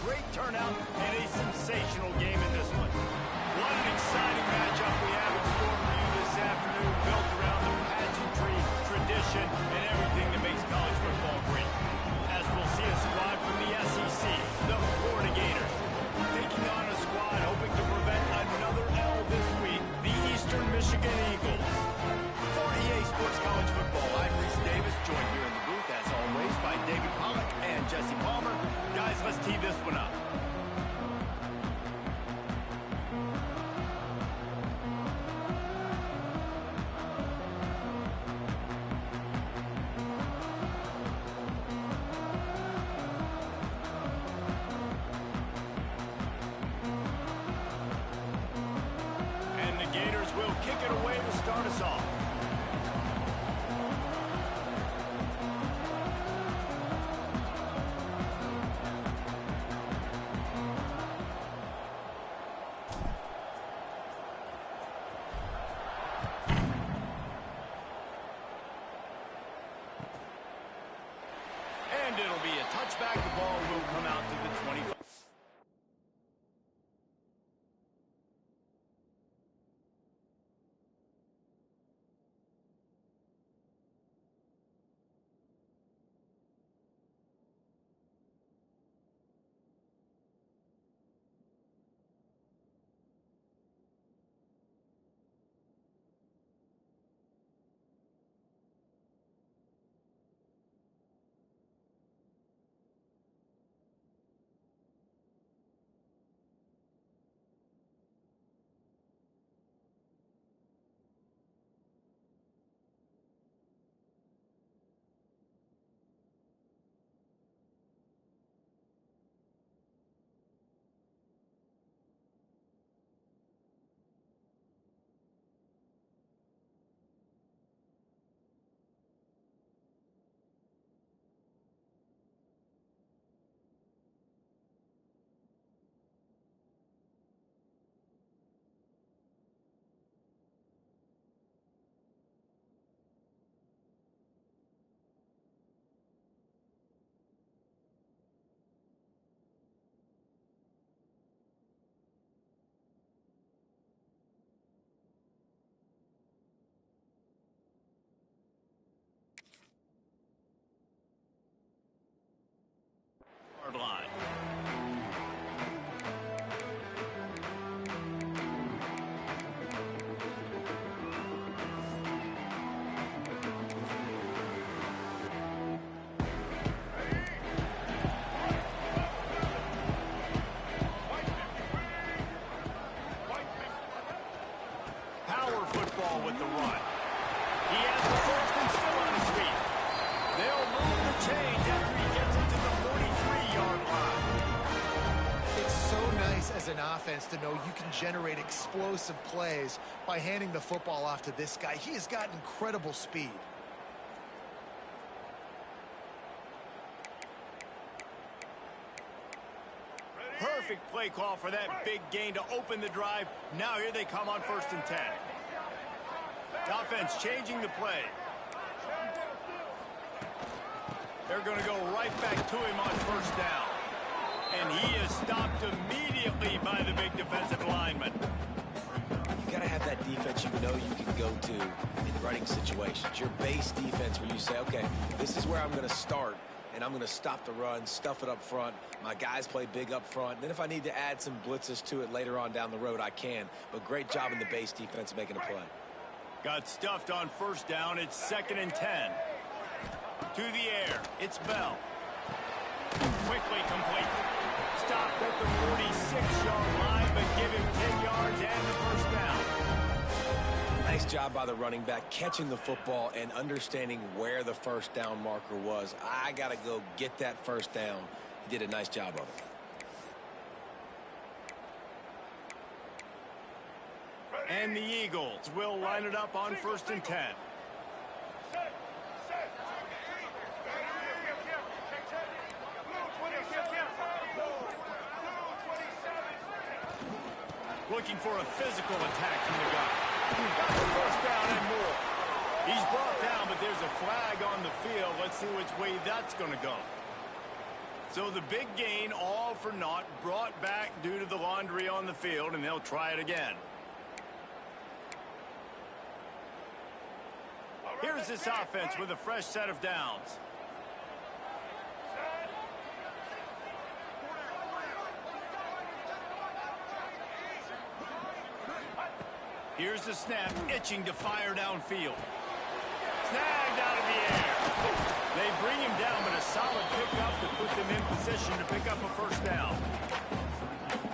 great turnout and a sensational game in this one. What an exciting matchup we have in store for you this afternoon, built around the pageantry, tradition, and everything that makes college football great. As we'll see a squad from the SEC, the Florida Gators, taking on a squad hoping to prevent another L this week, the Eastern Michigan Eagles. For EA Sports College Football, I'm Reese Davis, joined here in the booth, as always, by David Pollack and Jesse Palmer. Guys, let's tee this one up. And the Gators will kick it away to start us off. And it'll be a touchback. The ball will come out to the 25. Line. Power football with the run. He has the first and still on his feet. They'll move the chains after he gets into the 43-yard line. It's so nice as an offense to know you can generate explosive plays by handing the football off to this guy. He has got incredible speed. Perfect play call for that big gain to open the drive. Now here they come on 1st and 10. The offense changing the play. They're going to go right back to him on 1st down. And he is stopped immediately by the big defensive lineman. You got to have that defense you know you can go to in running situations. Your base defense where you say, okay, this is where I'm going to start, and I'm going to stop the run, stuff it up front. My guys play big up front. Then if I need to add some blitzes to it later on down the road, I can. But great job in the base defense making a play. Got stuffed on 1st down. It's 2nd and 10. To the air, it's Bell. Quickly complete. Stopped at the 46-yard line, but give him 10 yards and the 1st down. Nice job by the running back, catching the football and understanding where the 1st down marker was. I got to go get that 1st down. He did a nice job of it. And the Eagles will line it up on 1st and 10. Looking for a physical attack from the guy. Got the 1st down and more. He's brought down, but there's a flag on the field. Let's see which way that's going to go. So the big gain, all for naught, brought back due to the laundry on the field, and they'll try it again. Here's this offense with a fresh set of downs. Here's the snap, itching to fire downfield. Snagged out of the air. They bring him down, but a solid pickup to put them in position to pick up a first down.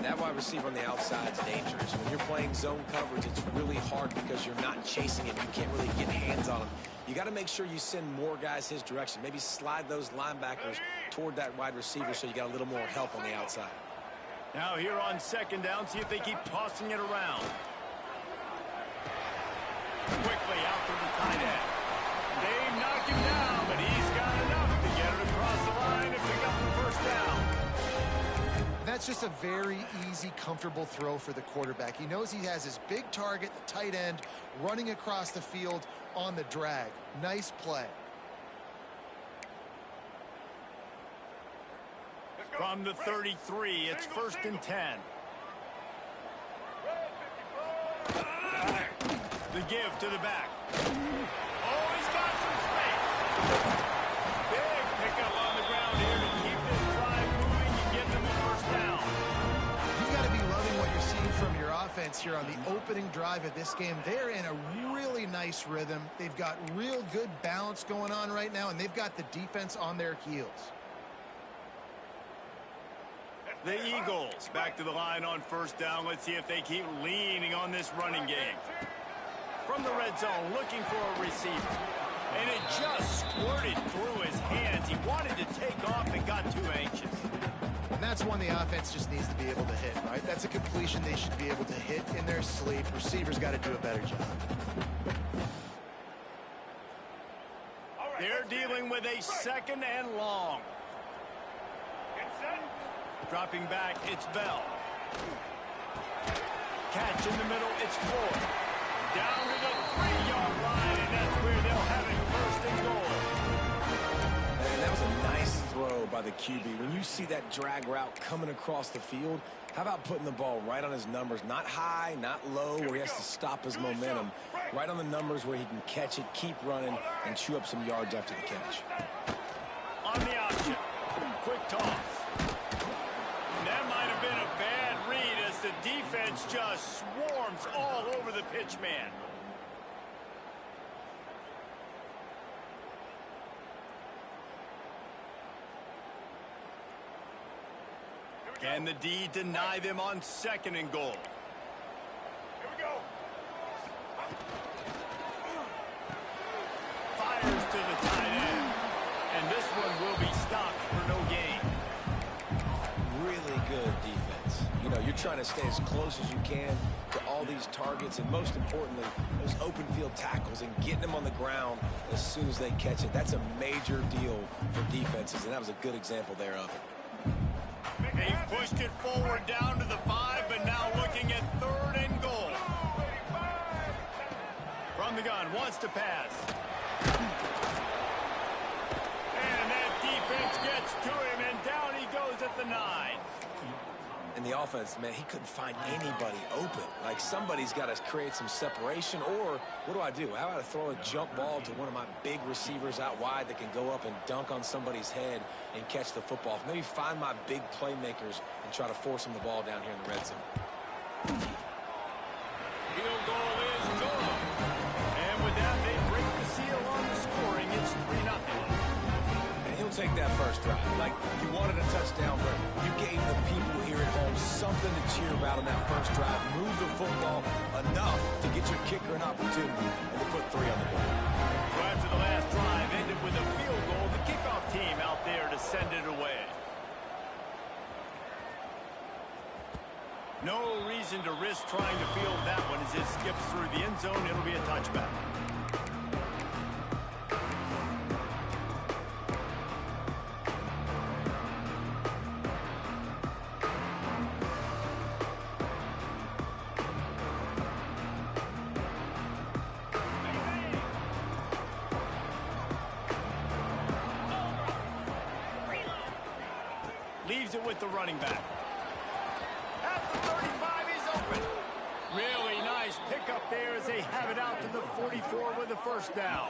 That wide receiver on the outside is dangerous. When you're playing zone coverage, it's really hard because you're not chasing him. You can't really get hands on him. You got to make sure you send more guys his direction. Maybe slide those linebackers toward that wide receiver so you got a little more help on the outside. Now here on second down, see if they keep tossing it around. Quickly out to the tight end. They knock him down, but he's got enough to get it across the line and pick up the first down. That's just a very easy, comfortable throw for the quarterback. He knows he has his big target, the tight end, running across the field on the drag. Nice play. From the 33, it's 1st and 10. The give to the back. Oh, he's got some space. Big pickup on the ground here to keep this drive moving and get them the first down. You got to be loving what you're seeing from your offense here on the opening drive of this game. They're in a really nice rhythm. They've got real good balance going on right now, and they've got the defense on their heels. The Eagles back to the line on first down. Let's see if they keep leaning on this running game. From the red zone, looking for a receiver. And it just squirted through his hands. He wanted to take off and got too anxious. And that's one the offense just needs to be able to hit, right? That's a completion they should be able to hit in their sleep. Receivers got to do a better job. They're dealing with a 2nd and long. Dropping back, it's Bell. Catch in the middle, it's Ford. Down to the 3-yard line, and that's where they'll have it, 1st and goal. And that was a nice throw by the QB. When you see that drag route coming across the field, how about putting the ball right on his numbers? Not high, not low, where he has to stop his momentum. Right on the numbers where he can catch it, keep running, and chew up some yards after the catch. On the option, quick toss. That might have been a bad read as the defense just swarms all over the pitch man. Can the D deny them on 2nd and goal? Here we go. Fires to the tight end. And this one will be stopped for no gain. Really good defense. You know, you're trying to stay as close as you can to all these targets, and most importantly, those open field tackles and getting them on the ground as soon as they catch it. That's a major deal for defenses, and that was a good example there of it. They've pushed it forward down to the 5, but now looking at 3rd and goal. From the gun, wants to pass. And that defense gets to him, and down he goes at the 9. And the offense, man, he couldn't find anybody open. Like, somebody's got to create some separation, or what do? How about I throw a jump ball to one of my big receivers out wide that can go up and dunk on somebody's head and catch the football? Maybe find my big playmakers and try to force them the ball down here in the red zone. Field goal is good. And with that, they break the seal on the scoring. It's 3-0. And he'll take that first drive. Like, you wanted a touchdown, but you gave the people here at home something to cheer about on that first drive. Move the football enough to get your kicker an opportunity and to put 3 on the board. So after the last drive ended with a field goal, the kickoff team out there to send it away. No reason to risk trying to field that one as it skips through the end zone. It'll be a touchback. Leaves it with the running back. At the 35, he's open. Really nice pickup there as they have it out to the 44 with a first down.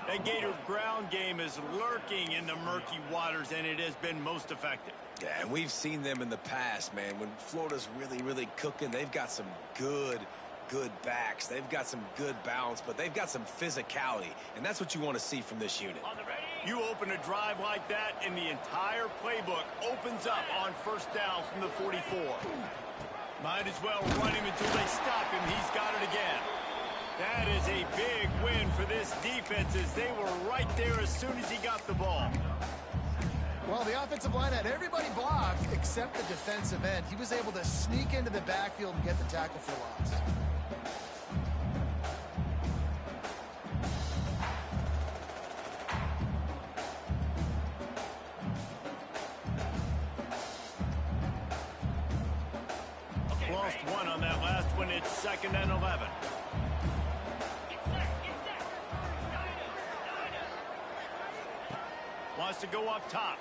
That Gator ground game is lurking in the murky waters, and it has been most effective. Yeah, and we've seen them in the past, man. When Florida's really cooking, they've got some good backs. They've got some good balance, but they've got some physicality, and that's what you want to see from this unit. You open a drive like that, and the entire playbook opens up on first down from the 44. Might as well run him until they stop him. He's got it again. That is a big win for this defense as they were right there as soon as he got the ball. Well, the offensive line had everybody blocked except the defensive end. He was able to sneak into the backfield and get the tackle for loss. Lost one on that last one. It's 2nd and 11. Wants to go up top.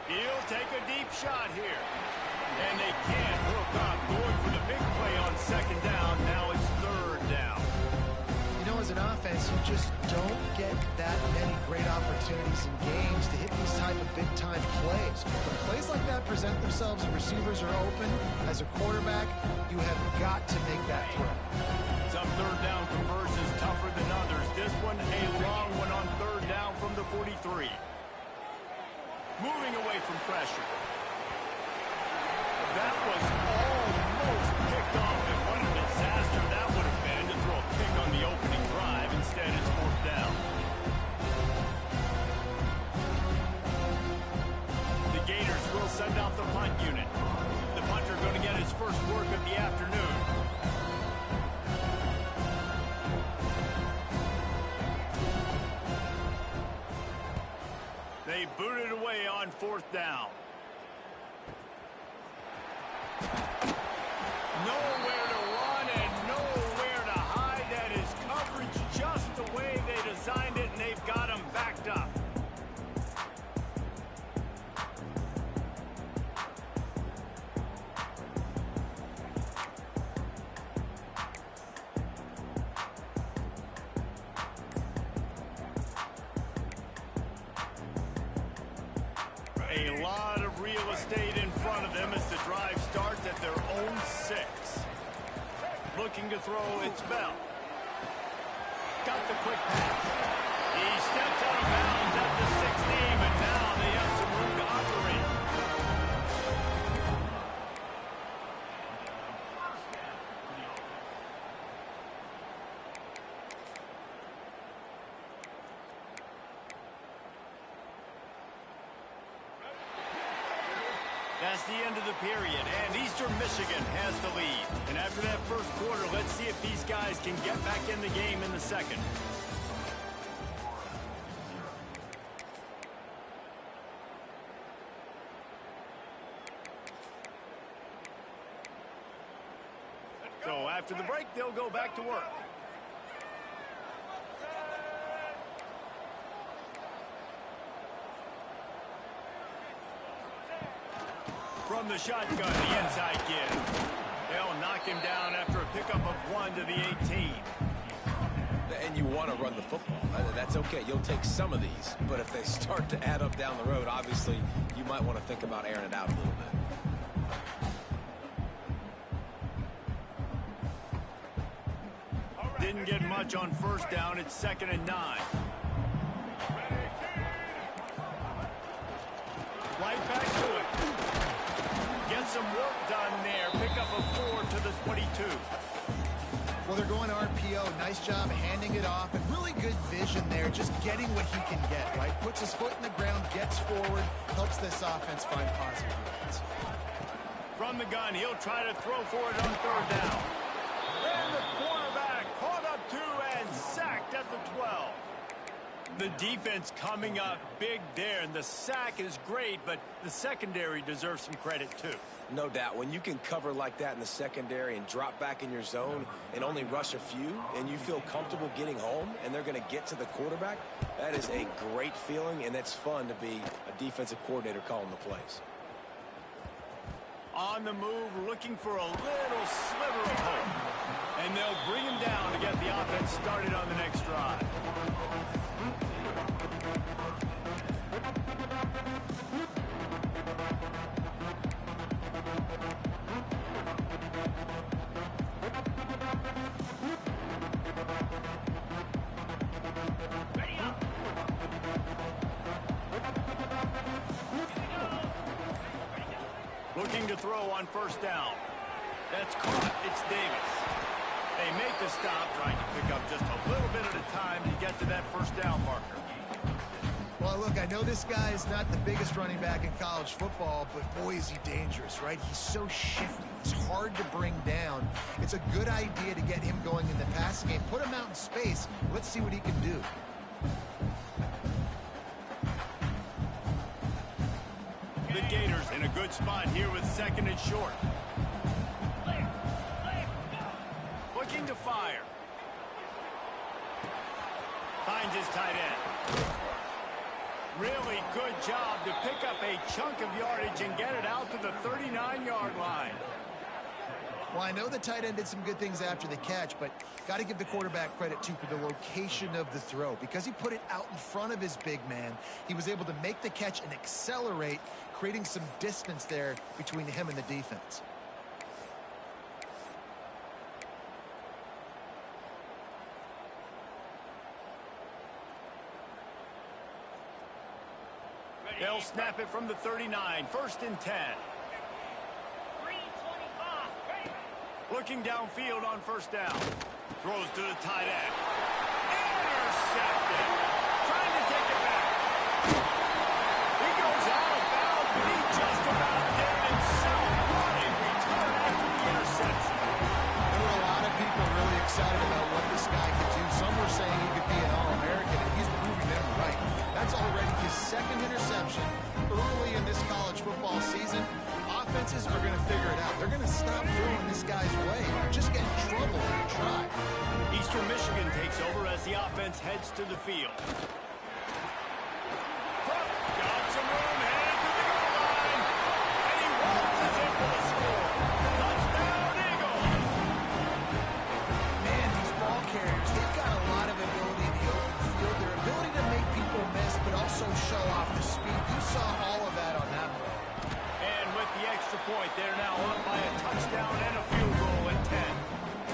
He'll take a deep shot here. And they can't hook up. Going for the big play on 2nd down. Now it's 3rd down. You know, as an offense, you just don't get that many great opportunities in games to hit these type of big-time plays. When plays like that present themselves and receivers are open, as a quarterback, you have got to make that throw. Some 3rd down conversions tougher than others. This one, a long one on 3rd down from the 43. Moving away from pressure. That was almost picked off, and what a disaster that would have been to throw a pick on the opening drive. Instead, it's 4th down. The Gators will send out the punt unit. The punter going to get his first work of the afternoon. They booted away on 4th down. Nowhere to run and nowhere to hide. That is coverage just the way they designed it, and they've got him backed up. A lot of real estate in front of them as the drive starts at their own 6. Looking to throw, it's Bell. Got the quick pass. He steps out of bounds at the 16, and now they have some room to operate. That's the end of the period, and Eastern Michigan has the lead. And after that first quarter, let's see if these guys can get back in the game in the second. So after the break, they'll go back to work. From the shotgun, the inside give. They'll knock him down after a pickup of 1 to the 18. And you want to run the football. That's okay. You'll take some of these. But if they start to add up down the road, obviously, you might want to think about airing it out a little bit. Didn't get much on first down. It's 2nd and 9. Right back to it. Get some work done there. Pick up a 4 to the 22. Well, they're going RPO. Nice job handing it off, and really good vision there, just getting what he can get, right? Puts his foot in the ground, gets forward, helps this offense find positive yards. From the gun, he'll try to throw for it on 3rd down. And the quarterback caught up 2 and sacked at the 12. The defense coming up big there, and the sack is great, but the secondary deserves some credit too. No doubt. When you can cover like that in the secondary and drop back in your zone and only rush a few, and you feel comfortable getting home, and they're going to get to the quarterback, that is a great feeling, and it's fun to be a defensive coordinator calling the plays. On the move, looking for a little sliver of hope. And they'll bring him down to get the offense started on the next drive. Looking to throw on first down. That's caught. It's Davis. They make the stop, trying to pick up just a little bit at a time to get to that first down marker. Well, look, I know this guy is not the biggest running back in college football, but boy, is he dangerous, right? He's so shifty. He's hard to bring down. It's a good idea to get him going in the passing game. Put him out in space. Let's see what he can do. The Gators in a good spot here with second and short. Looking to fire. Finds his tight end. Really good job to pick up a chunk of yardage and get it out to the 39-yard line. Well, I know the tight end did some good things after the catch, but got to give the quarterback credit, too, for the location of the throw. Because he put it out in front of his big man, he was able to make the catch and accelerate, creating some distance there between him and the defense. They'll snap it from the 39, first and 10. Looking downfield on first down. Throws to the tight end. Intercepted. Trying to take it back. He goes out of bounds, but he just about did it himself. What a return after the interception. There were a lot of people really excited about what this guy could do. Some were saying he could be an All-American, and he's proving them right. That's already his second interception early in this college football season. Offenses are going to figure it out. They're going to stop throwing this guy's way. Just get in trouble when you try. Eastern Michigan takes over as the offense heads to the field. Got some room, headed to the goal line. And he waltzes in for the score. Touchdown, Eagles. Man, these ball carriers, they've got a lot of ability in the open field. Their ability to make people miss, but also show off the speed. You saw all of that on that play. And with the extra point, they're now up by a touchdown and a field goal at 10.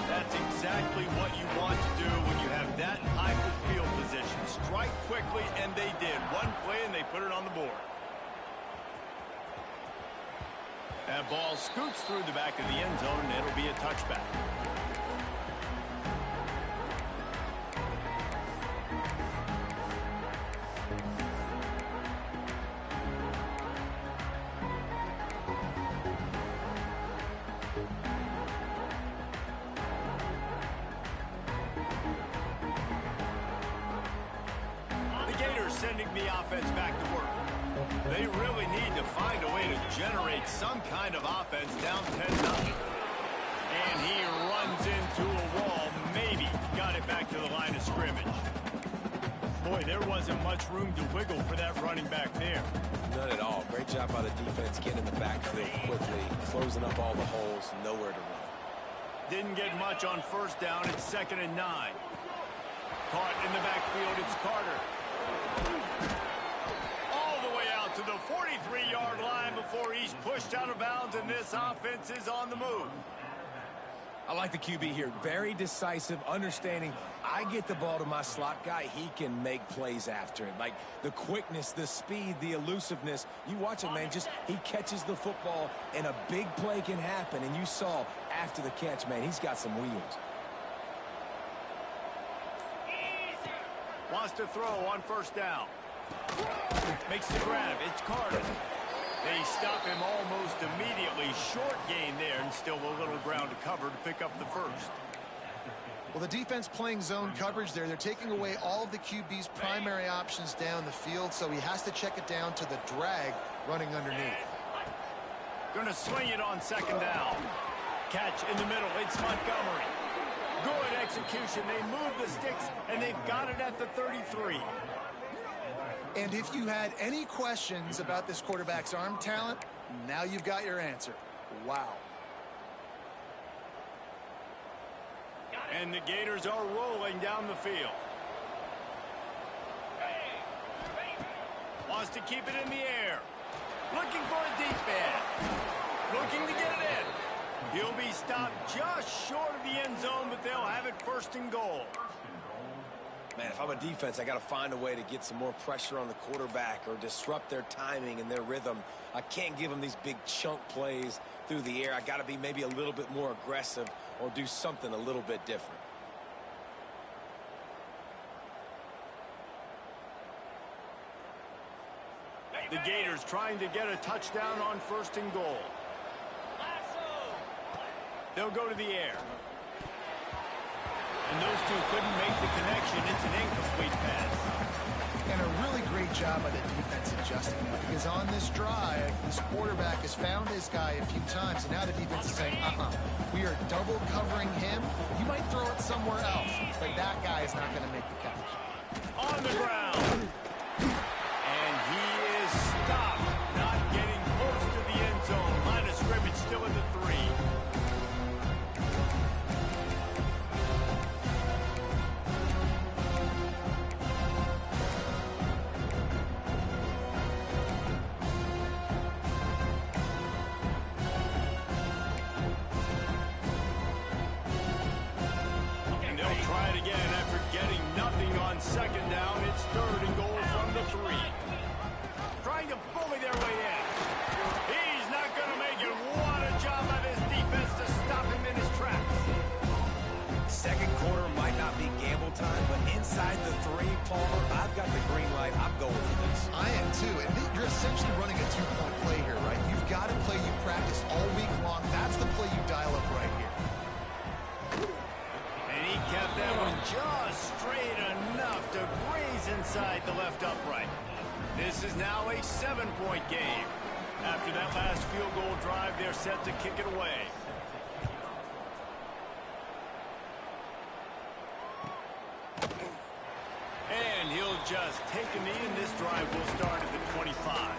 That's exactly what you want to do when you have that type of field position. Strike quickly, and they did. One play, and they put it on the board. That ball scoots through the back of the end zone, and it'll be a touchback. Sending the offense back to work. They really need to find a way to generate some kind of offense down 10-0. And he runs into a wall. Maybe got it back to the line of scrimmage. Boy, there wasn't much room to wiggle for that running back there. None at all. Great job by the defense getting in the backfield quickly, closing up all the holes, nowhere to run. Didn't get much on first down. It's 2nd and 9. Caught in the backfield. It's Carter. All the way out to the 43-yard line before he's pushed out of bounds, and this offense is on the move. I like the QB here. Very decisive, understanding I get the ball to my slot guy, he can make plays after it. Like the quickness, the speed, the elusiveness. You watch it, man, just he catches the football, and a big play can happen. And you saw after the catch, man, he's got some wheels. Wants to throw on first down. Makes the grab. It's Carter. They stop him almost immediately. Short gain there, and still a little ground to cover to pick up the first. Well, the defense playing zone coverage there. They're taking away all of the QB's primary options down the field, so he has to check it down to the drag running underneath. Going to swing it on 2nd down. Catch in the middle. It's Montgomery. Good execution. They move the sticks, and they've got it at the 33. And if you had any questions about this quarterback's arm talent, now you've got your answer. Wow. And the Gators are rolling down the field. Wants to keep it in the air. Looking for a deep ball. Looking to get it in. He'll be stopped just short of the end zone, but they'll have it first and goal. Man, if I'm a defense, I got to find a way to get some more pressure on the quarterback or disrupt their timing and their rhythm. I can't give them these big chunk plays through the air. I got to be maybe a little bit more aggressive or do something a little bit different. The Gators trying to get a touchdown on first and goal. They'll go to the air. And those two couldn't make the connection. It's an incomplete pass. And a really great job by the defense adjusting that, because on this drive, this quarterback has found his guy a few times, and now the defense is saying, we are double covering him. You might throw it somewhere else, but that guy is not going to make the catch. On the ground. And he is stopped, not getting close to the end zone. Line of scrimmage still in the 3. Second down, it's third and goal from the 3. Trying to bully their way in. He's not going to make it. What a job by this defense to stop him in his tracks. Second quarter might not be gamble time, but inside the 3, Palmer, I've got the green light. I'm going for this. I am too. And you're essentially running a 2-point play here, right? You've got a play you practice all week long. That's the play you dial up right here. He kept that one just straight enough to graze inside the left upright. This is now a 7-point game. After that last field goal drive, they're set to kick it away. And he'll just take a knee, and this drive will start at the 25.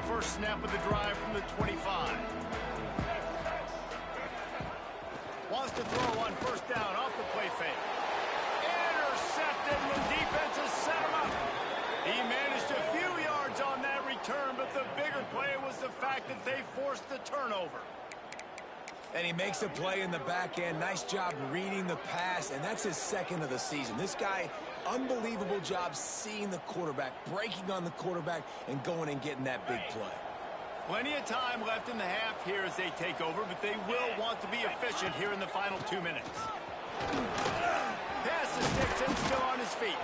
First snap of the drive from the 25. Wants to throw on first down off the play fake. Intercepted, and the defense has set him up. He managed a few yards on that return, but the bigger play was the fact that they forced the turnover. And he makes a play in the back end. Nice job reading the pass, and that's his second of the season. This guy, unbelievable job seeing the quarterback, breaking on the quarterback, and going and getting that big play. Plenty of time left in the half here as they take over, but they will want to be efficient here in the final 2 minutes. Pass the sticks and still on his feet.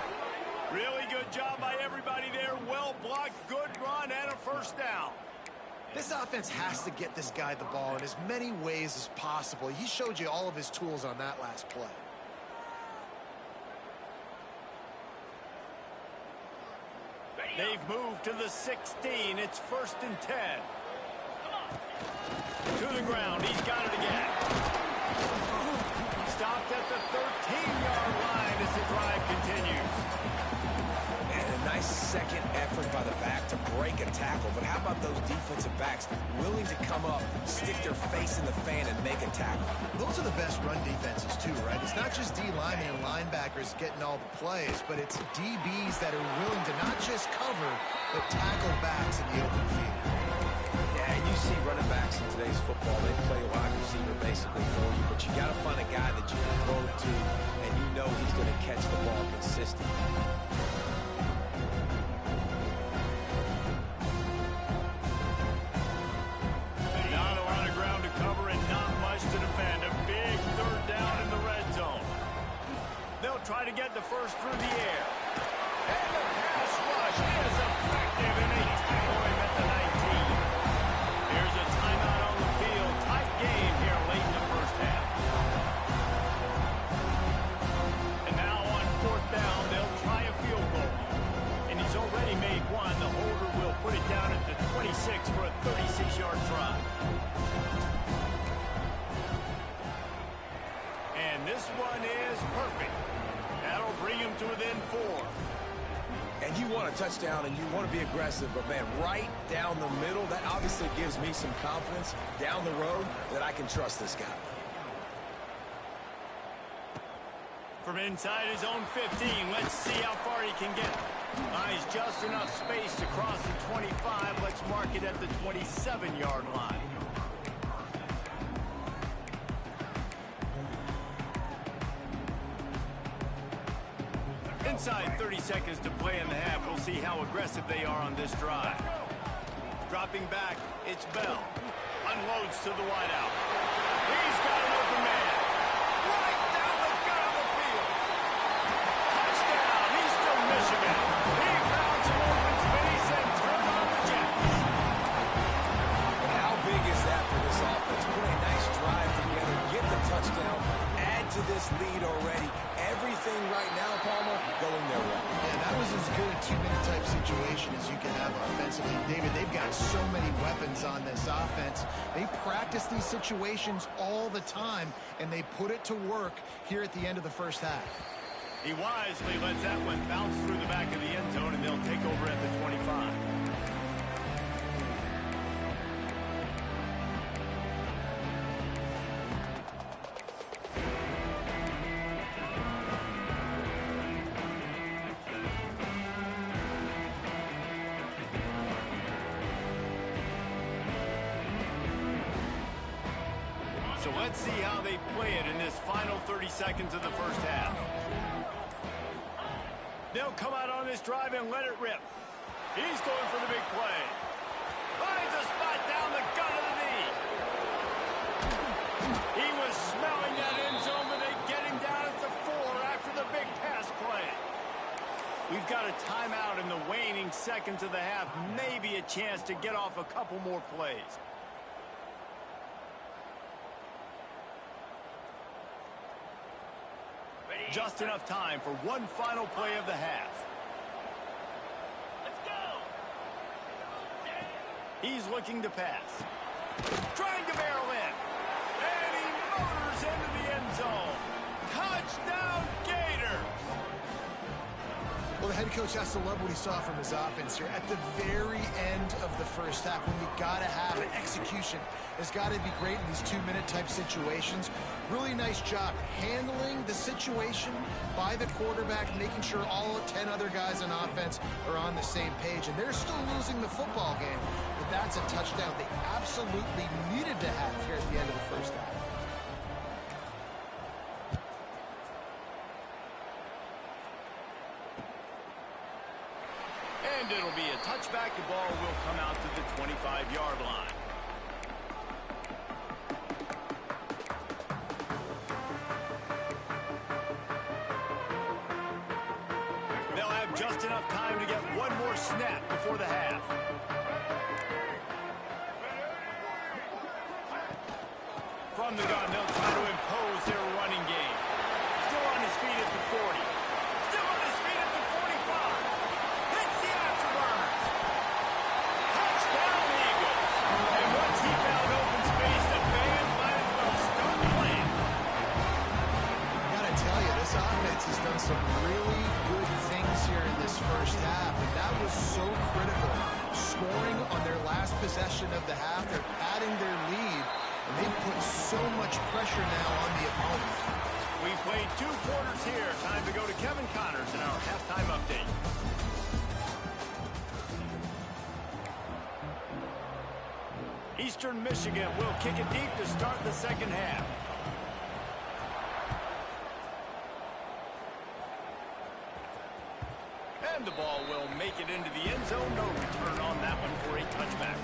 Really good job by everybody there. Well blocked, good run, and a first down. This offense has to get this guy the ball in as many ways as possible. He showed you all of his tools on that last play. They've moved to the 16. It's first and 10. To the ground. He's got it again. Stopped at the 13-yard line as the drive continues. And a nice second effort by the back to break a tackle. But how about those defensive backs willing to come up, stick their face in the fan, and make a tackle? Those are the best run defenses too, right? It's not just D linemen and linebackers getting all the plays, but it's DBs that are willing to not just cover, but tackle backs in the open field. Yeah, and you see running backs in today's football, they play wide receiver basically for you, but you got to find a guy that you can throw it to, and you know he's going to catch the ball consistently. Not a lot of ground to cover and not much to defend. A big third down in the red zone. They'll try to get the first through the air. And the pass rush is effective, and they tackle him at the 19. Here's a timeout on the field. Tight game here late in the first half. And now on fourth down, they'll try a field goal. put it down at the 26 for a 36-yard try. And this one is perfect. That'll bring him to within 4. And you want a touchdown and you want to be aggressive, but man, right down the middle, that obviously gives me some confidence down the road that I can trust this guy. From inside his own 15, let's see how far he can get. He's just enough space to cross the 25. Let's mark it at the 27-yard line. Inside 30 seconds to play in the half. We'll see how aggressive they are on this drive. Dropping back, it's Bell. Unloads to the wideout. He's got an open man. Right down the gut of the field. Touchdown, Eastern Michigan. He found some open space and turned on the Jets. And how big is that for this offense? Put a nice drive together, get the touchdown, add to this lead already. Everything right now, Palmer, going their way. Yeah, that was as good a two-minute type situation as you can have offensively. David, they've got so many weapons on this offense. They practice these situations all the time, and they put it to work here at the end of the first half. He wisely lets that one bounce through the back of the end zone, and they'll take over at the 25. So let's see how they play it in this final 30 seconds of the first half. They'll come out on this drive and let it rip. He's going for the big play. Finds a spot down the gut of the knee. He was smelling that end zone, but they get him down at the 4 after the big pass play. We've got a timeout in the waning seconds of the half. Maybe a chance to get off a couple more plays. Just enough time for one final play of the half. Let's go. He's looking to pass. Trying to barrel in. And he motors into the end zone. Touchdown, Gators. Well, the head coach has to love what he saw from his offense here. At the very end of the first half, when you got to have it, execution has got to be great in these two-minute type situations. Really nice job handling the situation by the quarterback, making sure all 10 other guys on offense are on the same page. And they're still losing the football game, but that's a touchdown they absolutely needed to have here at the end of the first half. And it'll be a touchback. The ball will come out to the 25-yard line. They'll have just enough time to get one more snap before the half. From the gun, they'll try to impose their running game. Still on his feet at the 40. Still on his feet at the 45. Hits the afterburners. Touchdown, Eagles. And once he found open space, the band might as well start playing. I gotta tell you, this offense has done some really good things here in this first half, and that was so critical. Scoring on their last possession of the half, they're padding their lead, and they put so much pressure now on the opponent. We played 2 quarters here. Time to go to Kevin Connors in our halftime update. Eastern Michigan will kick it deep to start the second half. And the ball will make it into the end zone. No return on that one for a touchback.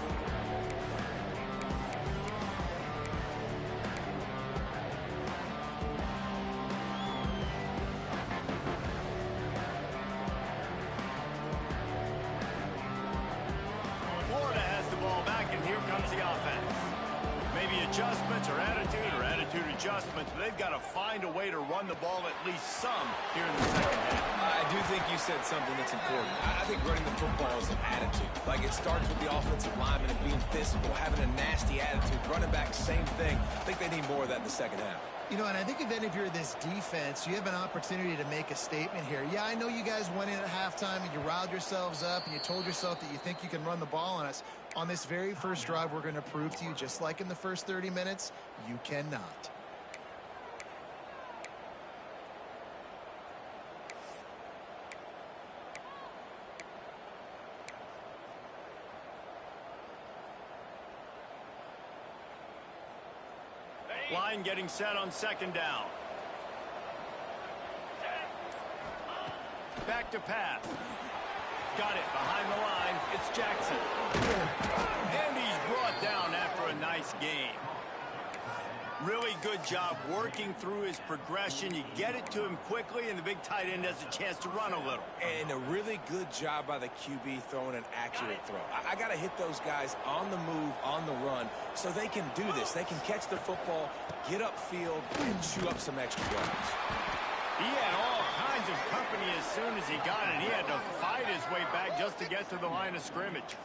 Florida has the ball back, and here comes the offense. They Maybe adjustments or attitude adjustments, but they've got to find a way to run the ball at least some here in the second half. I do think you said something that's important. I think running the football is an attitude. Like, it starts with the offensive lineman and being physical, having a nasty attitude. Running back, same thing. I think they need more of that in the second half. You know, and I think if you're this defense, you have an opportunity to make a statement here. Yeah, I know you guys went in at halftime and you riled yourselves up and you told yourself that you think you can run the ball on us. On this very first drive, we're going to prove to you, just like in the first 30 minutes, you cannot. Line getting set on second down. Back to pass. Got it behind the line. It's Jackson. And he's brought down after a nice game. Really good job working through his progression. You get it to him quickly, and the big tight end has a chance to run a little. And a really good job by the QB throwing an accurate throw. I got to hit those guys on the move, on the run, so they can do this. They can catch the football, get upfield, and chew up some extra yards. He had all kinds of company as soon as he got it. He had to fight his way back just to get to the line of scrimmage.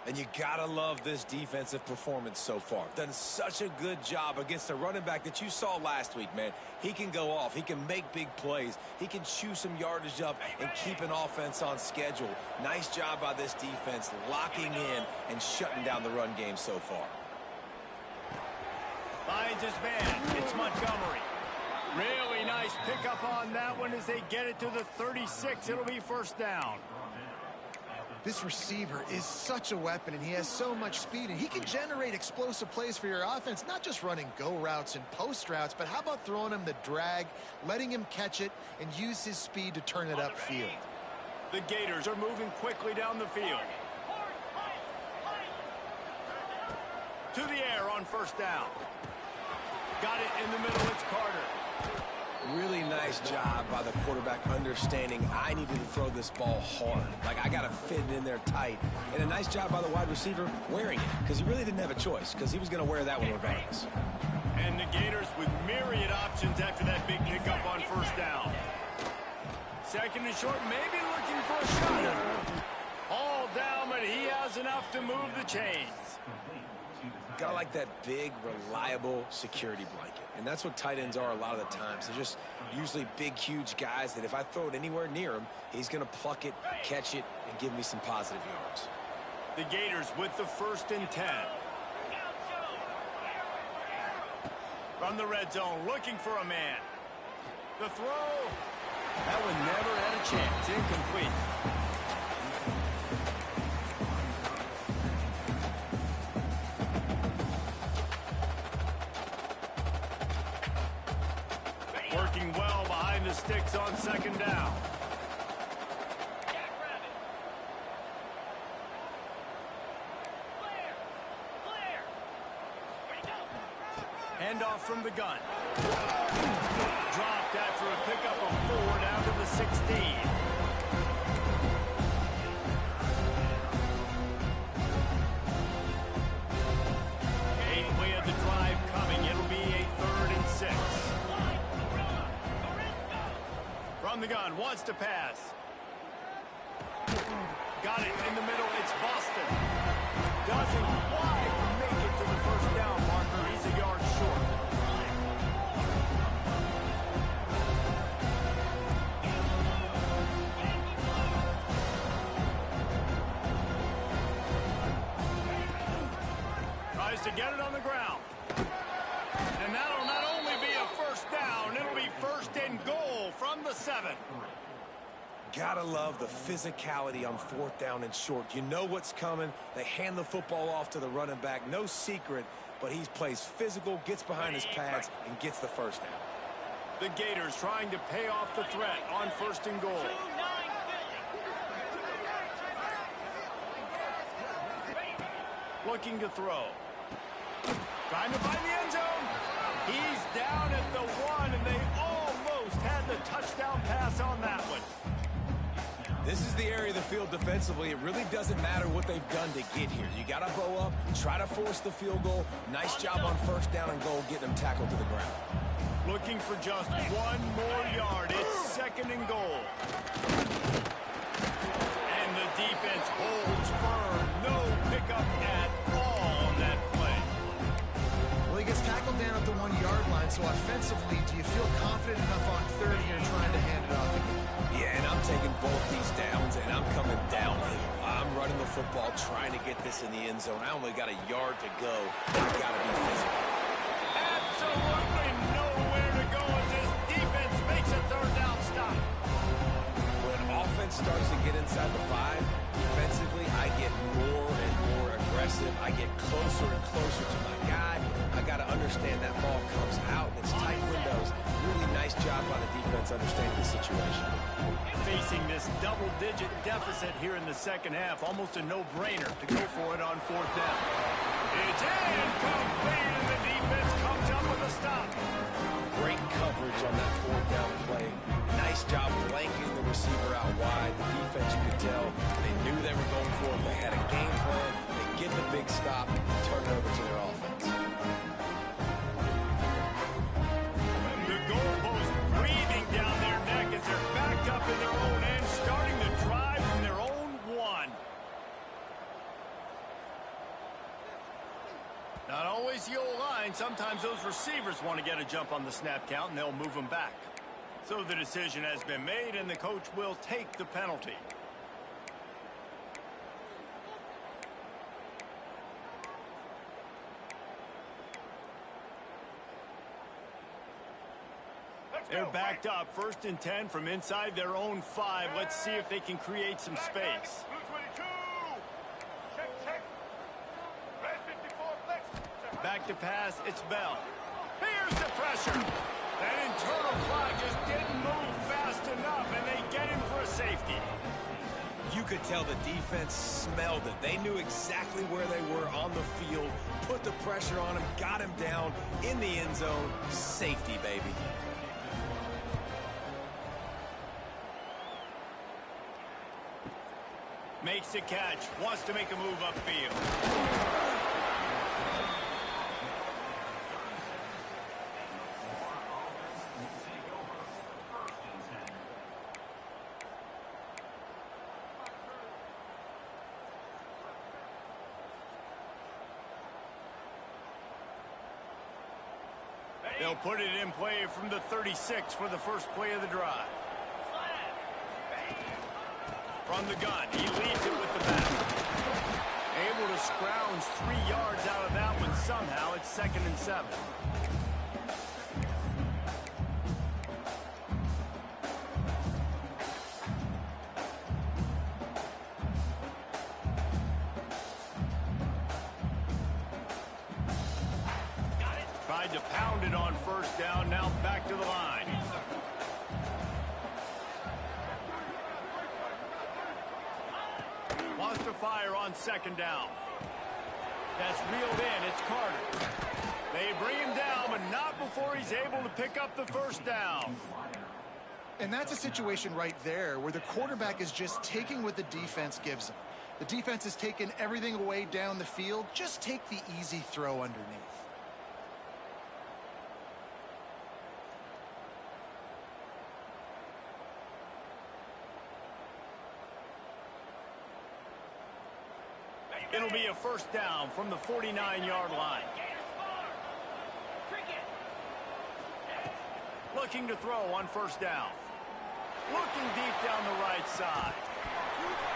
And you gotta love this defensive performance so far. Done such a good job against the running back that you saw last week, man. He can go off. He can make big plays. He can chew some yardage up and keep an offense on schedule. Nice job by this defense locking in and shutting down the run game so far. Finds his man. It's Montgomery. Really nice pickup on that one as they get it to the 36. It'll be first down. This receiver is such a weapon, and he has so much speed, and he can generate explosive plays for your offense, not just running go routes and post routes, but how about throwing him the drag, letting him catch it, and use his speed to turn it upfield. The Gators are moving quickly down the field. To the air on first down. Got it in the middle. It's Carter. Really nice job by the quarterback understanding I needed to throw this ball hard. Like, I got to fit it in there tight. And a nice job by the wide receiver wearing it, because he really didn't have a choice, because he was going to wear that one regardless. And the Gators with myriad options after that big pickup on first down. Second and short, maybe looking for a shot. All down, but he has enough to move the chains. Gotta like that big, reliable security blanket. And that's what tight ends are a lot of the times. They're just usually big, huge guys that if I throw it anywhere near him, he's going to pluck it, catch it, and give me some positive yards. The Gators with the 1st and 10. From the red zone, looking for a man. The throw. That one never had a chance. Incomplete. Working well behind the sticks on second down. Handoff from the gun. Dropped after a pickup of 4 down to the 16. Eighth play of the drive coming. It'll be a 3rd and 6. From the gun, wants to pass. Got it in the middle. It's Boston. Doesn't quite make it to the first down marker. He's a yard short. Tries to get it on the ground. And that'll not only be a first down, it'll be 1st and goal from the 7. Gotta love the physicality on 4th down and short. You know what's coming. They hand the football off to the running back. No secret, but he plays physical, gets behind his pads, and gets the first down. The Gators trying to pay off the threat on 1st and goal. Looking to throw. Trying to find the end zone. He's down at the 1, and they almost had the touchdown pass on that one. This is the area of the field defensively. It really doesn't matter what they've done to get here. You got to bow up, try to force the field goal. Nice job on first down and goal, getting them tackled to the ground. Looking for just one more yard. It's 2nd and goal. And the defense holds firm. No pickup at all on that play. Well, he gets tackled down at the 1-yard line, so offensively, do you feel confident enough on 3rd here trying to hand it off again? Yeah, and I'm taking both these downs, and I'm coming downhill. I'm running the football, trying to get this in the end zone. I only got a yard to go. I got to be physical. Absolutely nowhere to go as this defense makes a 3rd down stop. When offense starts to get inside the 5, defensively, I get more and more aggressive. I get closer and closer to my guy. I got to understand that ball comes out. It's tight windows. Really nice job by the defense understanding the situation. Facing this double-digit deficit here in the 2nd half, almost a no-brainer to go for it on 4th down. It's incomplete, and the defense comes up with a stop. Great coverage on that 4th down play. Nice job blanking the receiver out wide. The defense, you could tell, they knew they were going for it. They had a game plan. They get the big stop and turn it over to their offense. The goalpost breathing down their neck as they're backed up in their own end, starting the drive from their own 1. Not always the O-line. Sometimes those receivers want to get a jump on the snap count, and they'll move them back. So the decision has been made, and the coach will take the penalty. They're backed up, 1st and 10 from inside their own 5. Let's see if they can create some space. Back to pass, it's Bell. Here's the pressure. That internal clock just didn't move fast enough, and they get him for a safety. You could tell the defense smelled it. They knew exactly where they were on the field, put the pressure on him, got him down in the end zone. Safety, baby. Makes the catch, wants to make a move upfield. They'll put it in play from the 36 for the first play of the drive. From the gun, he leads it with the back. Able to scrounge 3 yards out of that one somehow. It's 2nd and 7. Tried to pound it on 1st down, now back to the line. Wants to fire on 2nd down. That's reeled in, it's Carter. They bring him down, but not before he's able to pick up the 1st down. And that's a situation right there where the quarterback is just taking what the defense gives him. The defense has taken everything away down the field. Just take the easy throw underneath. It'll be a 1st down from the 49-yard line. Looking to throw on 1st down. Looking deep down the right side.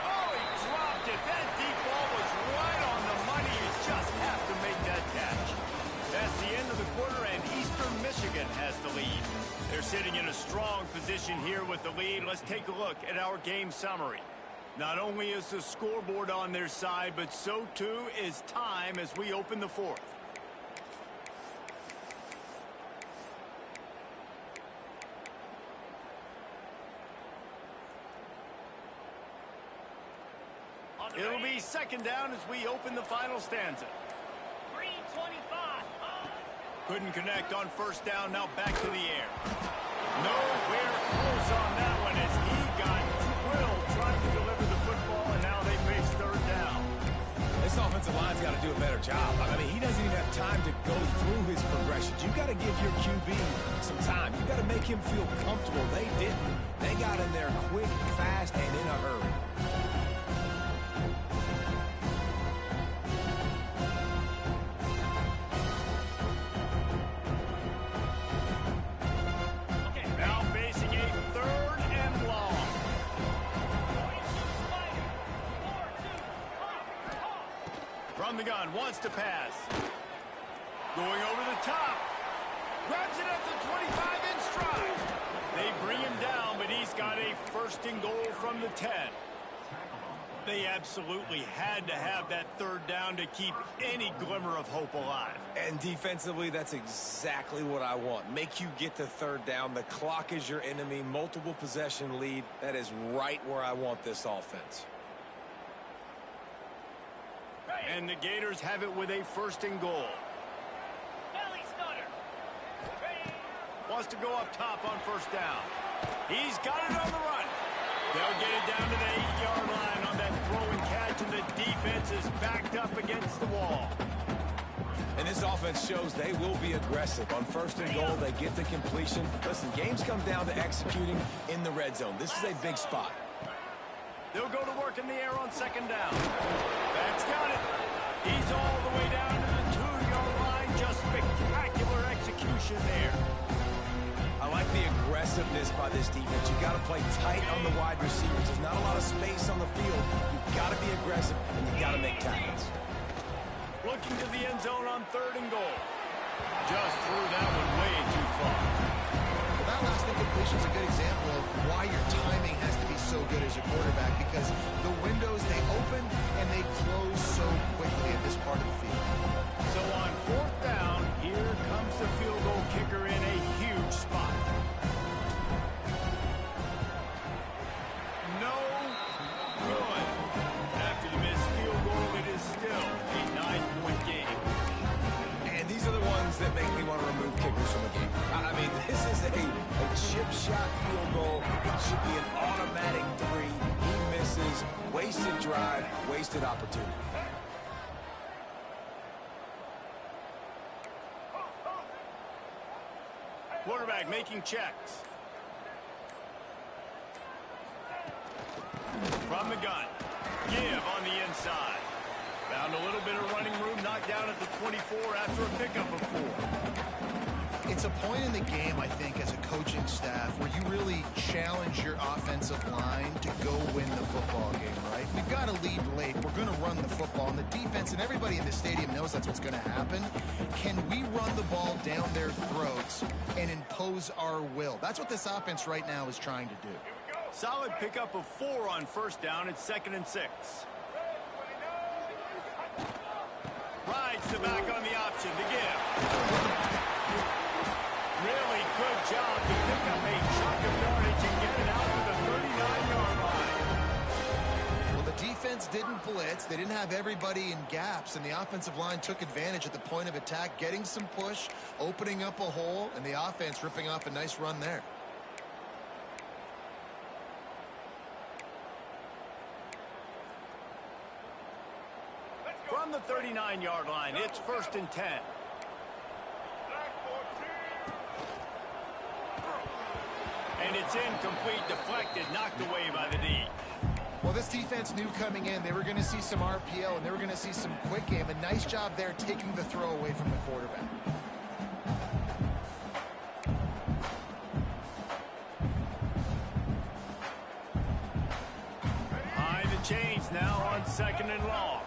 Oh, he dropped it. That deep ball was right on the money. You just have to make that catch. That's the end of the quarter, and Eastern Michigan has the lead. They're sitting in a strong position here with the lead. Let's take a look at our game summary. Not only is the scoreboard on their side, but so too is time as we open the 4th. It'll be 2nd down as we open the final stanza. 3:25. Couldn't connect on 1st down, now back to the air. Nowhere close on that one as he got drilled trying to better job. I mean, he doesn't even have time to go through his progressions. You got to give your QB some time. You got to make him feel comfortable. They didn't. They got in there quick, fast, and in a hurry. Now facing a 3rd and long. From the gun, wants to pass. Going over the top. Grabs it at the 25 in stride. They bring him down, but he's got a 1st and goal from the 10. They absolutely had to have that 3rd down to keep any glimmer of hope alive. And defensively, that's exactly what I want. Make you get to 3rd down. The clock is your enemy. Multiple possession lead. That is right where I want this offense. And the Gators have it with a 1st and goal. Belly stutter. Wants to go up top on 1st down. He's got it on the run. They'll get it down to the 8-yard line on that throw and catch, and the defense is backed up against the wall. And this offense shows they will be aggressive. On 1st and goal, they get the completion. Listen, games come down to executing in the red zone. This is a big spot. They'll go to work in the air on 2nd down. That's got it. He's all the way down to the 2-yard line. Just spectacular execution there. I like the aggressiveness by this defense. You got to play tight on the wide receivers. There's not a lot of space on the field. You've got to be aggressive, and you've got to make tackles. Looking to the end zone on 3rd and goal. Just threw that one way too far. Well, that last incompletion is a good example of why your timing has to be so good as a quarterback, because the windows, they open and they close so quickly at this part of the field. So on 4th down, here comes the field goal kicker in a huge spot. No good. After the missed field goal, it is still a 9-point game. And these are the ones that make me want to remove kickers from the game. I mean, this is a chip shot field goal. It should be an automatic 3. He misses. Wasted drive, wasted opportunity. Quarterback making checks. From the gun. Give on the inside. Found a little bit of running room, knocked down at the 24 after a pickup of 4. It's a point in the game, I think, as a coaching staff where you really challenge your offensive line to go win the football game, right? We've got to lead late. We're going to run the football. And the defense and everybody in the stadium knows that's what's going to happen. Can we run the ball down their throats and impose our will? That's what this offense right now is trying to do. Solid pickup of 4 on 1st down. It's 2nd and 6. Rides the back on the option to give. Really good job to pick up a chunk of yardage and get it out to the 39-yard line. Well, the defense didn't blitz. They didn't have everybody in gaps, and the offensive line took advantage at the point of attack, getting some push, opening up a hole, and the offense ripping off a nice run there. From the 39-yard line, it's 1st and 10. And it's incomplete, deflected, knocked away by the D. Well, this defense knew coming in they were going to see some RPO and they were going to see some quick game. A nice job there taking the throw away from the quarterback. High the chains now on 2nd and long.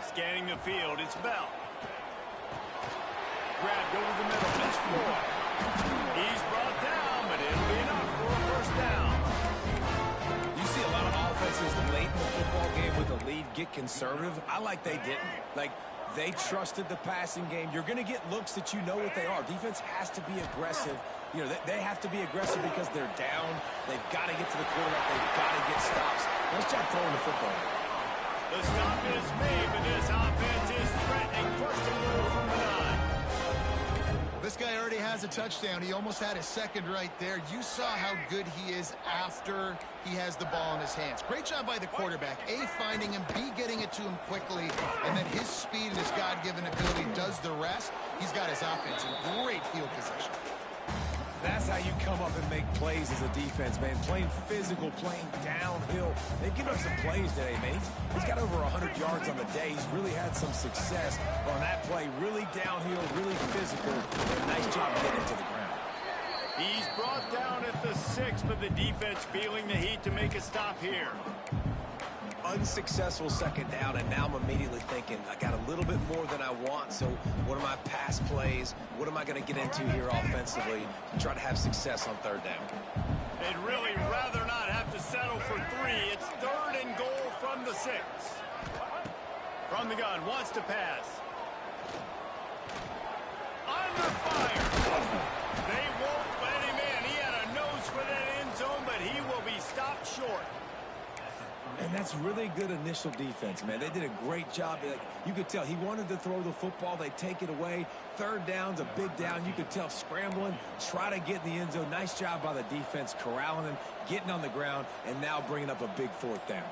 Scanning the field, it's Bell. Grabbed over the middle, it's 4. He's brought down, but it'll be enough for a 1st down. You see a lot of offenses late in the football game with a lead get conservative. I like they didn't. Like, they trusted the passing game. You're going to get looks that you know what they are. Defense has to be aggressive. You know, they have to be aggressive because they're down. They've got to get to the quarterback. They've got to get stops. Nice job throwing the football. The stop is made, but this offense is threatening 1st and goal from the 9. This guy already had has a touchdown. He almost had his second right there. You saw how good he is after he has the ball in his hands. Great job by the quarterback. A, finding him, B, getting it to him quickly, and then his speed and his God-given ability does the rest. He's got his offense in great field position. That's how you come up and make plays as a defense, man. Playing physical, playing downhill. They've given up some plays today, man. He's got over 100 yards on the day. He's really had some success on that play. Really downhill, really physical. A nice job getting to the ground. He's brought down at the 6, but the defense feeling the heat to make a stop here. Unsuccessful second down, and now I'm immediately thinking, I got a little bit more than I want, so what are my pass plays? What am I going to get into here offensively to try to have success on third down? They'd really rather not have to settle for 3. It's 3rd and goal from the 6. From the gun, wants to pass. Under fire. They won't let him in. He had a nose for that end zone, but he will be stopped short. And that's really good initial defense, man. They did a great job. You could tell he wanted to throw the football. They take it away. Third down's a big down. You could tell scrambling, try to get in the end zone. Nice job by the defense, corralling him, getting on the ground, and now bringing up a big 4th down.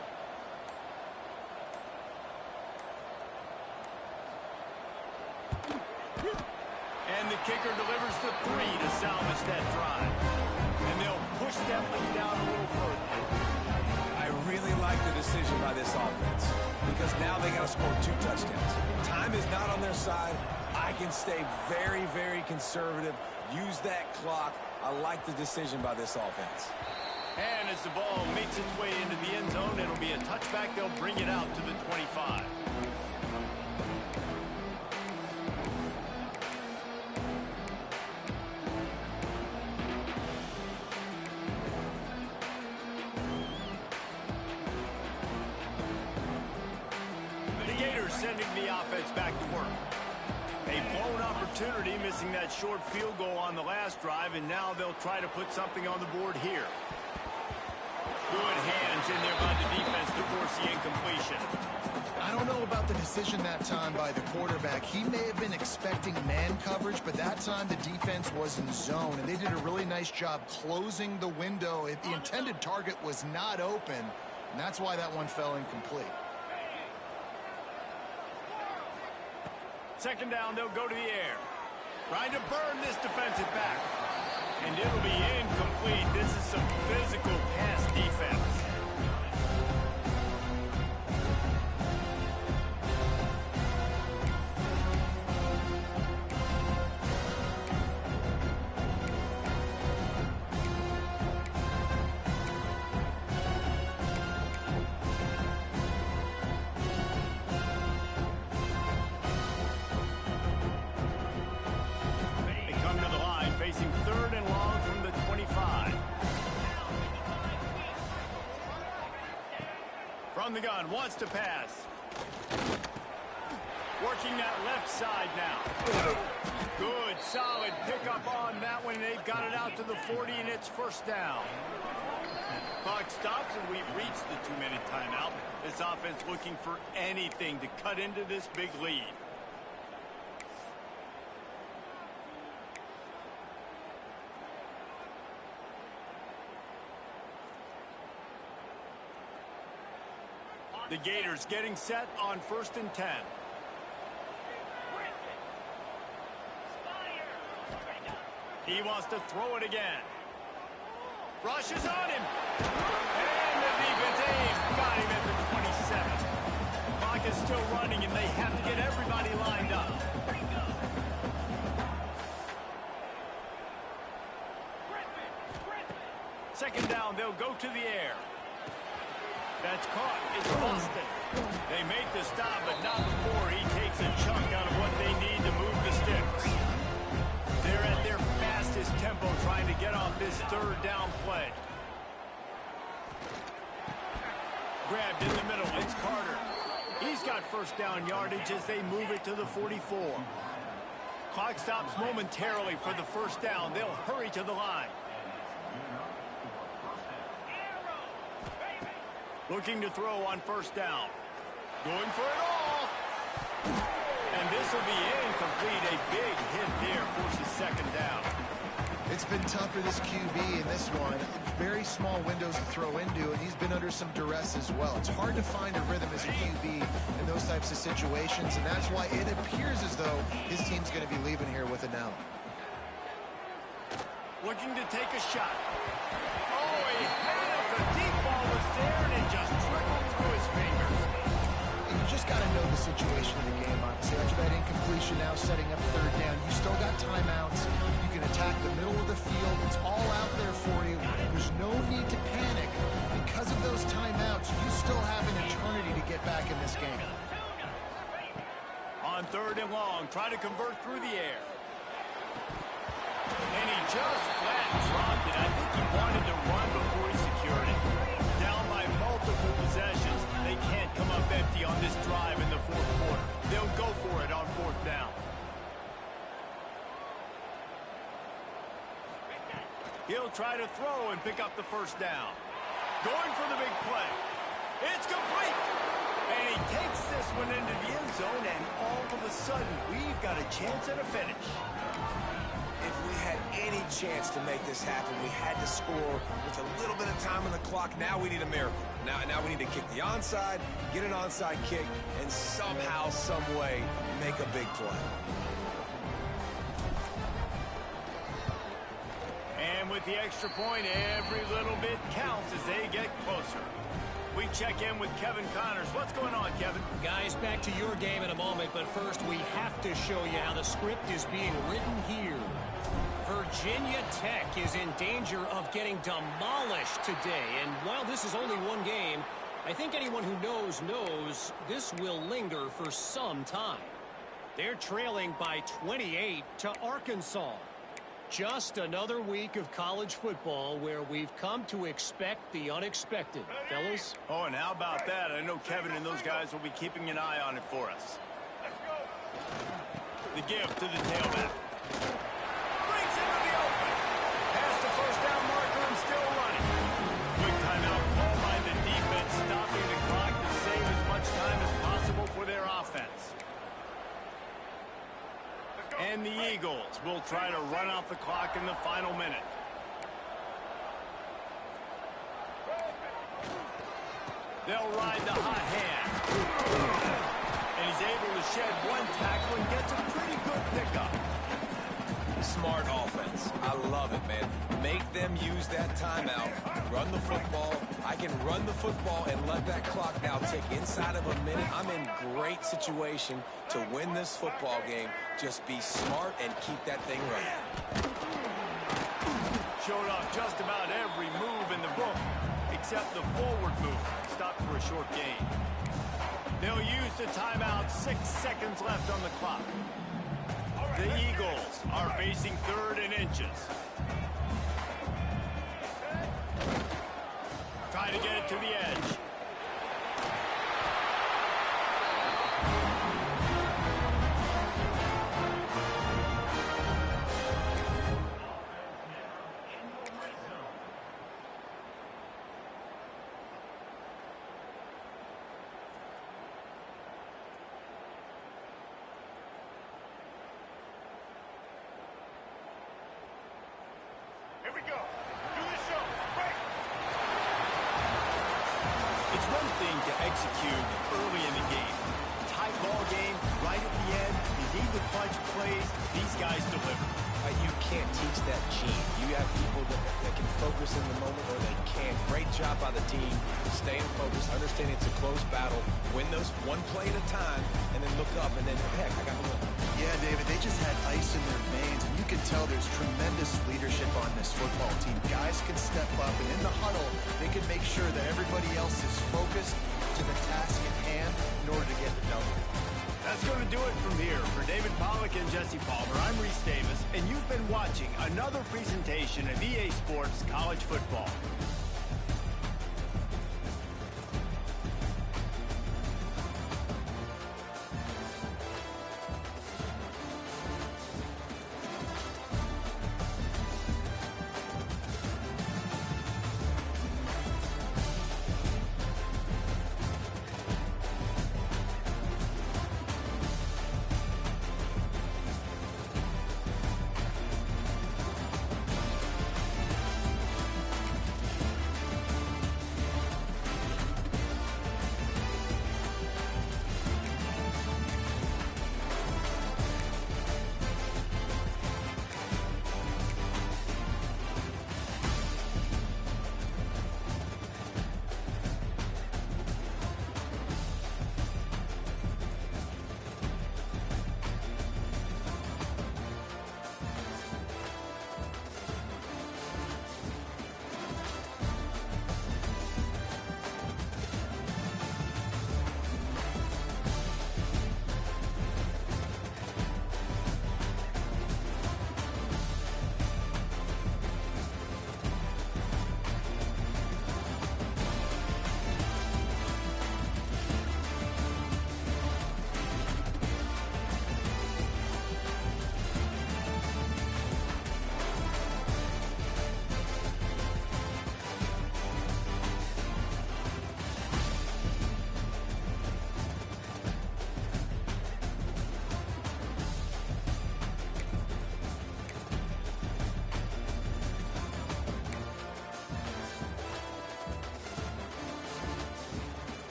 And the kicker delivers the 3 to salvage that drive. And they'll push that lead down a little further. I really like the decision by this offense because now they got to score 2 touchdowns. Time is not on their side. I can stay very, very conservative, use that clock. I like the decision by this offense. And as the ball makes its way into the end zone, it'll be a touchback. They'll bring it out to the 25. Sending the offense back to work. A blown opportunity, missing that short field goal on the last drive, and now they'll try to put something on the board here. Good hands in there by the defense to force the incompletion. I don't know about the decision that time by the quarterback. He may have been expecting man coverage, but that time the defense was in zone, and they did a really nice job closing the window. The intended target was not open, and that's why that one fell incomplete. Second down, they'll go to the air. Trying to burn this defensive back. And it'll be incomplete. This is some physical pass defense. From the gun, wants to pass. Working that left side now. Good, solid pickup on that one. They've got it out to the 40, and it's 1st down. Clock stops, and we've reached the 2-minute timeout. This offense looking for anything to cut into this big lead. The Gators getting set on 1st and 10. He wants to throw it again. Rushes on him. And the defense got him at the 27. Clock is still running, and they have to get everybody lined up. Second down, they'll go to the air. That's caught. It's Boston. They make the stop, but not before he takes a chunk out of what they need to move the sticks. They're at their fastest tempo trying to get off this 3rd down play. Grabbed in the middle. It's Carter. He's got 1st down yardage as they move it to the 44. Clock stops momentarily for the 1st down. They'll hurry to the line. Looking to throw on 1st down. Going for it all. And this will be incomplete. A big hit there forces 2nd down. for this QB in this one. Very small windows to throw into, and he's been under some duress as well. It's hard to find a rhythm as a QB in those types of situations, and that's why it appears as though his team's going to be leaving here with an L. Looking to take a shot. Oh, he had it. The deep ball was there, and it just trickled through his fingers. And you just got to know the situation of the game, honestly. After that incompletion, now setting up third down, you still got timeouts. You can attack the middle of the field. It's all out there for you. There's no need to panic. Because of those timeouts, you still have an eternity to get back in this game. On third and long, try to convert through the air. And he just flat dropped it. I think he wanted to run before he secured it. Down by multiple possessions. They can't come up empty on this drive in the fourth quarter. They'll go for it on fourth down. He'll try to throw and pick up the first down. Going for the big play. It's complete. And he takes this one into the end zone, and all of a sudden, we've got a chance at a finish. If we had any chance to make this happen, we had to score with a little bit of time on the clock. Now we need a miracle. Now we need to kick the onside, get an onside kick, and somehow, some way, make a big play. And with the extra point, every little bit counts as they get closer. We check in with Kevin Connors. What's going on, Kevin? Guys, back to your game in a moment, but first we have to show you how the script is being written here. Virginia Tech is in danger of getting demolished today, and while this is only one game, I think anyone who knows this will linger for some time. They're trailing by 28 to Arkansas. Just another week of college football where we've come to expect the unexpected. Fellas? Oh, and how about that? I know Kevin and those guys will be keeping an eye on it for us. The give to the tailback. Brings into the open. Past the first down marker and still running. Quick timeout call by the defense, stopping the clock to save as much time as possible for their offense. And the Eagles will try to run out the clock in the final minute. They'll ride the hot hand. And he's able to shed one tackle and gets a pretty good pickup. Smart offense. I love it, man. Make them use that timeout. Run the football. I can run the football and let that clock now tick inside of a minute. I'm in great situation to win this football game. Just be smart and keep that thing running. Showed off just about every move in the book, except the forward move. Stopped for a short gain. They'll use the timeout. 6 seconds left on the clock. The Eagles are facing third and inches. Try to get it to the edge. Execute early in the game. Tight ball game, right at the end. You need the clutch plays. These guys deliver. You can't teach that gene. You have people that can focus in the moment or they can't. Great job by the team. Staying focused, understanding it's a close battle. Win those one play at a time and then look up and then, heck, I got the win. Yeah, David, they just had ice in their veins, and you can tell there's tremendous leadership on this football team. Guys can step up, and in the huddle, they can make sure that everybody else is focused to the task at hand in order to get the W. That's going to do it from here. For David Pollack and Jesse Palmer, I'm Reese Davis, and you've been watching another presentation of EA Sports College Football.